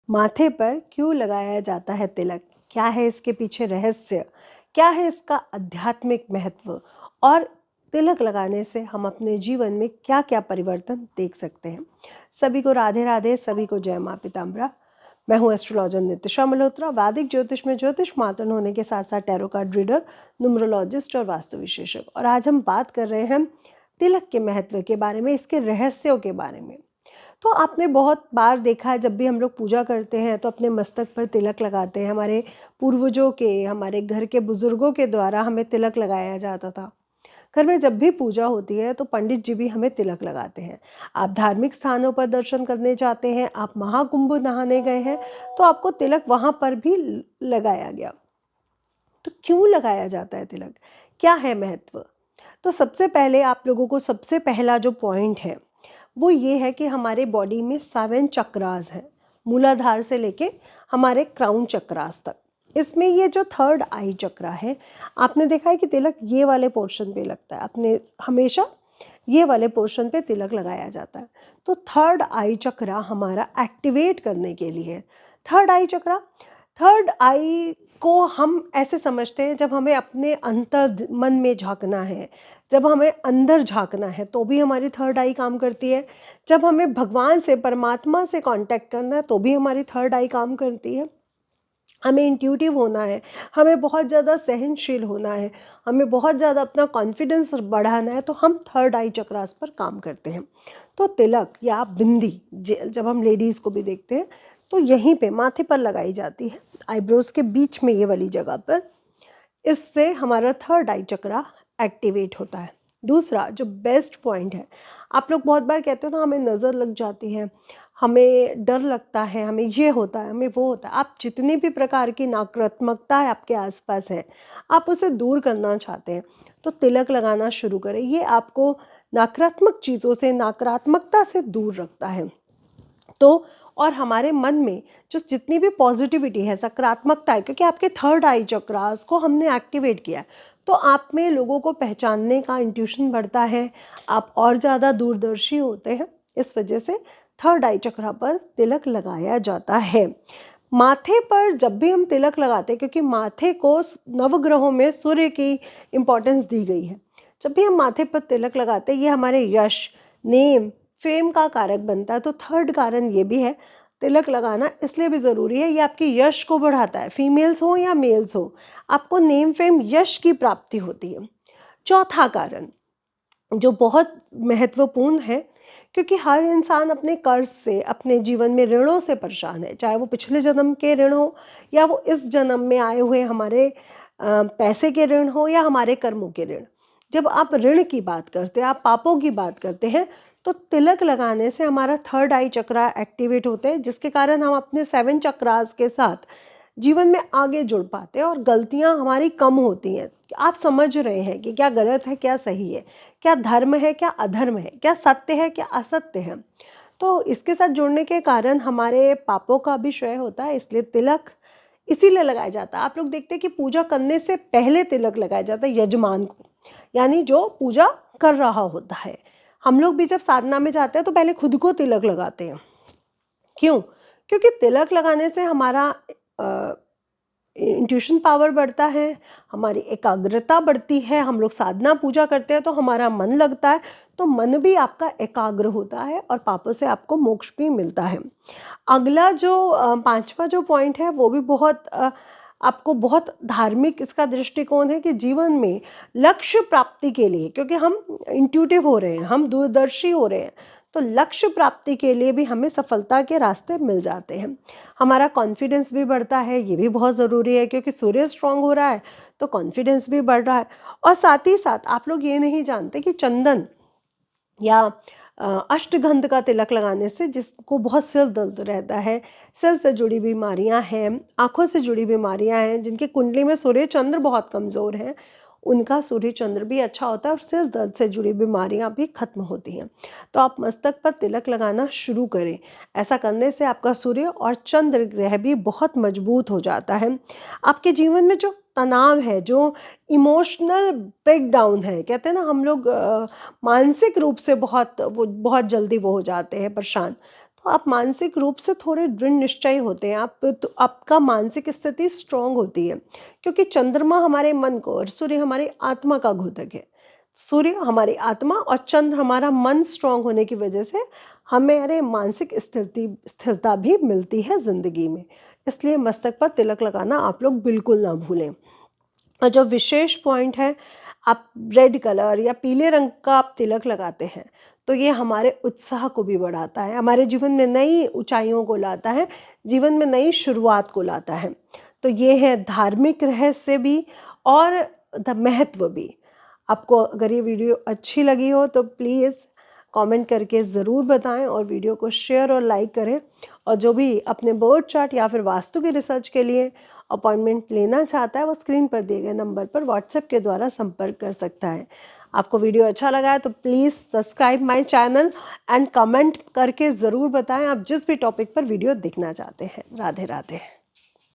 माथे पर क्यों लगाया जाता है तिलक? क्या है इसके पीछे रहस्य? क्या है इसका आध्यात्मिक महत्व? और तिलक लगाने से हम अपने जीवन में क्या-क्या परिवर्तन देख सकते हैं? सभी को राधे राधे, सभी को जय माँ पीताम्बरा। मैं हूँ एस्ट्रोलॉजर नितिशा मल्होत्रा, वैदिक ज्योतिष में ज्योतिष मातन होने के साथ साथ टैरो कार्ड रीडर, न्यूमरोलॉजिस्ट और वास्तु विशेषज्ञ। और आज हम बात कर रहे हैं तिलक के महत्व के बारे में, इसके रहस्यों के बारे में। तो आपने बहुत बार देखा है, जब भी हम लोग पूजा करते हैं तो अपने मस्तक पर तिलक लगाते हैं। हमारे पूर्वजों के, हमारे घर के बुजुर्गों के द्वारा हमें तिलक लगाया जाता था। घर में जब भी पूजा होती है तो पंडित जी भी हमें तिलक लगाते हैं। आप धार्मिक स्थानों पर दर्शन करने जाते हैं, आप महाकुंभ नहाने गए हैं, तो आपको तिलक वहाँ पर भी लगाया गया। तो क्यों लगाया जाता है तिलक? क्या है महत्व? तो सबसे पहले आप लोगों को सबसे पहला जो पॉइंट है वो ये है कि हमारे बॉडी में 7 चक्रास हैं, मूलाधार से लेके हमारे क्राउन चक्रास तक। इसमें ये जो थर्ड आई चक्रा है, आपने देखा है कि तिलक ये वाले पोर्शन पे लगता है। आपने हमेशा ये वाले पोर्शन पे तिलक लगाया जाता है। तो थर्ड आई चक्रा हमारा एक्टिवेट करने के लिए। थर्ड आई चक्रा, थर्ड आई को हम ऐसे समझते हैं, जब हमें अपने अंतर मन में झांकना है, जब हमें अंदर झांकना है तो भी हमारी थर्ड आई काम करती है। जब हमें भगवान से, परमात्मा से कांटेक्ट करना है तो भी हमारी थर्ड आई काम करती है। हमें इंट्यूटिव होना है, हमें बहुत ज़्यादा सहनशील होना है, हमें बहुत ज़्यादा अपना कॉन्फिडेंस बढ़ाना है, तो हम थर्ड आई चक्रास पर काम करते हैं। तो तिलक या बिंदी जब हम लेडीज़ को भी देखते हैं तो यहीं पे माथे पर लगाई जाती है, आईब्रोज के बीच में, ये वाली जगह पर। इससे हमारा थर्ड आई चक्रा एक्टिवेट होता है। दूसरा जो बेस्ट पॉइंट है, आप लोग बहुत बार कहते हो ना, हमें नज़र लग जाती है, हमें डर लगता है, हमें ये होता है, हमें वो होता है। आप जितनी भी प्रकार की नकारात्मकता है आपके आसपास है, आप उसे दूर करना चाहते हैं तो तिलक लगाना शुरू करें। ये आपको नकारात्मक चीज़ों से, नकारात्मकता से दूर रखता है। तो और हमारे मन में जो जितनी भी पॉजिटिविटी है, सकारात्मकता है, क्योंकि आपके थर्ड आई चक्रास को हमने एक्टिवेट किया है, तो आप में लोगों को पहचानने का इंट्यूशन बढ़ता है, आप और ज़्यादा दूरदर्शी होते हैं। इस वजह से थर्ड आई चक्रा पर तिलक लगाया जाता है। माथे पर जब भी हम तिलक लगाते हैं, क्योंकि माथे को नवग्रहों में सूर्य की इम्पोर्टेंस दी गई है, जब भी हम माथे पर तिलक लगाते हैं ये हमारे यश, नेम, फेम का कारक बनता है। तो थर्ड कारण ये भी है, तिलक लगाना इसलिए भी ज़रूरी है, ये आपके यश को बढ़ाता है। फीमेल्स हो या मेल्स हो, आपको नेम, फेम, यश की प्राप्ति होती है। चौथा कारण जो बहुत महत्वपूर्ण है, क्योंकि हर इंसान अपने कर्ज से, अपने जीवन में ऋणों से परेशान है, चाहे वो पिछले जन्म के ऋण हो या वो इस जन्म में आए हुए हमारे पैसे के ऋण हो या हमारे कर्मों के ऋण। जब आप ऋण की बात करते हैं, आप पापों की बात करते हैं, तो तिलक लगाने से हमारा थर्ड आई चक्रा एक्टिवेट होते हैं, जिसके कारण हम अपने 7 चक्रास के साथ जीवन में आगे जुड़ पाते हैं और गलतियां हमारी कम होती हैं। आप समझ रहे हैं कि क्या गलत है, क्या सही है, क्या धर्म है, क्या अधर्म है, क्या सत्य है, क्या असत्य है। तो इसके साथ जुड़ने के कारण हमारे पापों का भी क्षय होता है, इसलिए तिलक इसीलिए लगाया जाता है। आप लोग देखते हैं कि पूजा करने से पहले तिलक लगाया जाता है यजमान को, यानी जो पूजा कर रहा होता है। हम लोग भी जब साधना में जाते हैं तो पहले खुद को तिलक लगाते हैं। क्यों? क्योंकि तिलक लगाने से हमारा इंट्यूशन पावर बढ़ता है, हमारी एकाग्रता बढ़ती है। हम लोग साधना पूजा करते हैं तो हमारा मन लगता है, तो मन भी आपका एकाग्र होता है और पापों से आपको मोक्ष भी मिलता है। अगला जो पांचवा जो पॉइंट है वो भी बहुत आपको बहुत धार्मिक इसका दृष्टिकोण है, कि जीवन में लक्ष्य प्राप्ति के लिए, क्योंकि हम इंट्यूटिव हो रहे हैं, हम दूरदर्शी हो रहे हैं, तो लक्ष्य प्राप्ति के लिए भी हमें सफलता के रास्ते मिल जाते हैं। हमारा कॉन्फिडेंस भी बढ़ता है, ये भी बहुत ज़रूरी है, क्योंकि सूर्य स्ट्रांग हो रहा है तो कॉन्फिडेंस भी बढ़ रहा है। और साथ ही साथ आप लोग ये नहीं जानते कि चंदन या अष्टगंध का तिलक लगाने से, जिसको बहुत सिर दर्द रहता है, सिर से जुड़ी बीमारियां हैं, आँखों से जुड़ी बीमारियां हैं, जिनकी कुंडली में सूर्य चंद्र बहुत कमज़ोर हैं, उनका सूर्य चंद्र भी अच्छा होता है और सिर दर्द से जुड़ी बीमारियां भी खत्म होती हैं। तो आप मस्तक पर तिलक लगाना शुरू करें। ऐसा करने से आपका सूर्य और चंद्र ग्रह भी बहुत मजबूत हो जाता है। आपके जीवन में जो तनाव है, जो इमोशनल ब्रेकडाउन है, कहते हैं ना हम लोग मानसिक रूप से बहुत जल्दी वो हो जाते हैं परेशान, तो आप मानसिक रूप से थोड़े दृढ़ निश्चयी होते हैं, तो आपका मानसिक स्थिति स्ट्रांग होती है, क्योंकि चंद्रमा हमारे मन को और सूर्य हमारी आत्मा का घोतक है। सूर्य हमारी आत्मा और चंद्र हमारा मन स्ट्रांग होने की वजह से हमें मानसिक स्थिरता भी मिलती है ज़िंदगी में। इसलिए मस्तक पर तिलक लगाना आप लोग बिल्कुल ना भूलें। और जो विशेष पॉइंट है, आप रेड कलर या पीले रंग का आप तिलक लगाते हैं, तो ये हमारे उत्साह को भी बढ़ाता है, हमारे जीवन में नई ऊंचाइयों को लाता है, जीवन में नई शुरुआत को लाता है। तो ये है धार्मिक रहस्य भी और महत्व भी। आपको अगर ये वीडियो अच्छी लगी हो तो प्लीज़ कमेंट करके ज़रूर बताएं और वीडियो को शेयर और लाइक करें। और जो भी अपने बर्थ चार्ट या फिर वास्तु की रिसर्च के लिए अपॉइंटमेंट लेना चाहता है, वो स्क्रीन पर दिए गए नंबर पर व्हाट्सएप के द्वारा संपर्क कर सकता है। आपको वीडियो अच्छा लगा है तो please subscribe my channel and comment करके ज़रूर बताएं आप जिस भी टॉपिक पर वीडियो देखना चाहते हैं। राधे राधे।